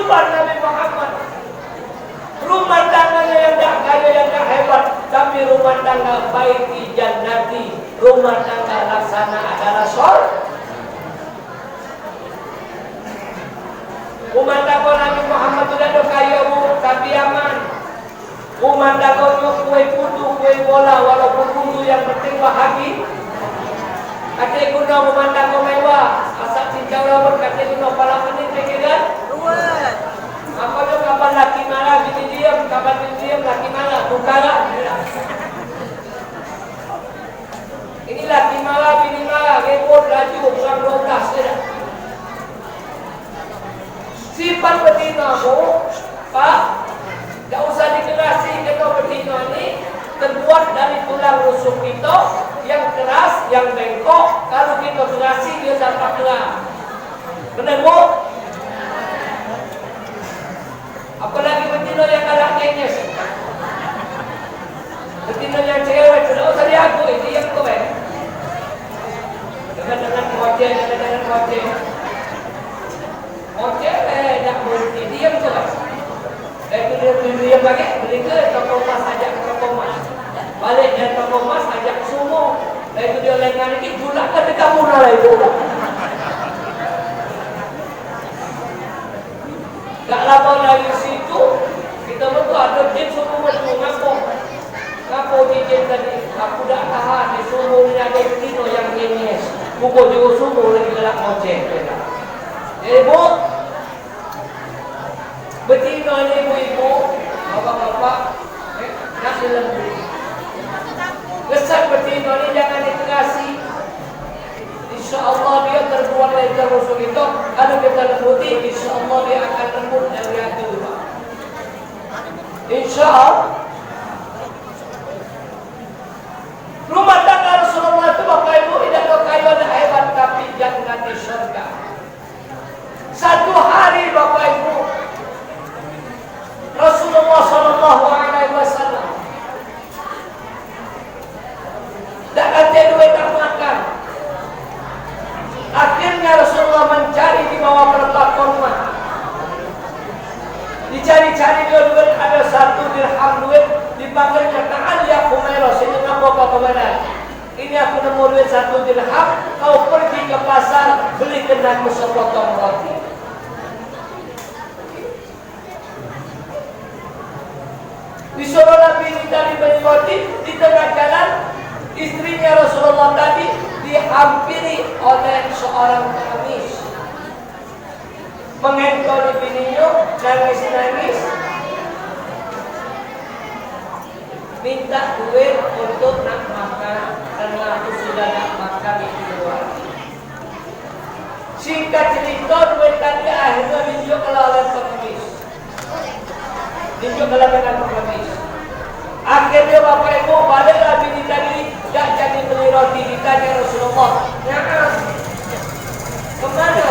kehidupan Nabi Muhammad. Rumah tangganya yang tak kaya, yang tak hebat, tapi rumah tangga baiti jannati, rumah tangga laksana adalah surga. Rumah tangga Nabi Muhammad sudah ada kaya bu, tapi aman. Rumah tangganya kue putu, kue bola, walaupun putu yang penting bahagia. Kata guna rumah tangga mewah, asal cincang rawat, kata guna pala menit, kan? Apa tu kapan laki marah bini diam, kapan bini diam laki marah, bukanlah. Ini laki marah bini marah, repot laju perang 12 sudah. Sifat betina bu, Pak, tak usah dikerasi kita betina ni terbuat dari tulang rusuk kita yang keras, yang bengkok. Kalau kita kerasi dia dapat keras. Benar bu? Apalagi betina yang galak kenyes. Betina yang cewek, tidak usah diaku, itu yang kau baik. Dengan wajah, dengan wajah. Wajah, nak berhenti, diam kau baik. Itu dia diam lagi, beli ke toko emas, ajak ke toko emas. Balik dari toko emas, ajak sumo. Itu dia lengah lagi, bulat ke dekat murah lah itu. Tak lama dari situ kita betul ada jin suruh ngapo jin tadi aku dah tahan di suruh ni ada betina yang nyenyes pukul juga suruh lagi gelap ngoceh bu betina ni ibu-ibu bapak-bapak nak dilembut kesan betina ni jangan diterasi. InsyaAllah dia terbuat dari rusuk itu. Kalau kita lembuti, InsyaAllah dia akan lembut dari hati juga. InsyaAllah. Rumah tangga Rasulullah itu Bapak Ibu tidak ada kaya dan hebat, tapi jannah di surga. Satu hari Bapak Ibu Rasulullah SAW tak ada duit tak makan. Akhirnya Rasulullah mencari di bawah pelatakan rumah. Dicari-cari dia duit, ada 1 dirham duit, dipanggilnya ta'al ya Humairah, sini ngaku apa kepada? Ini aku nemu duit 1 dirham, kau pergi ke pasar belikan aku sepotong roti. Disuruh Nabi dicari beli roti di tengah jalan, istrinya Rasulullah tadi dihampiri oleh seorang pengemis, mengentori bininya, nangis-nangis, minta duit untuk nak makan karena aku sudah nak makan di luar. Singkat cerita, duit tadi akhirnya ditunjuk oleh pengemis, ditunjuk oleh pengemis. Akhirnya Bapak Ibu baliklah bini tadi tak jadi beli roti, ditanya Rasulullah, kemana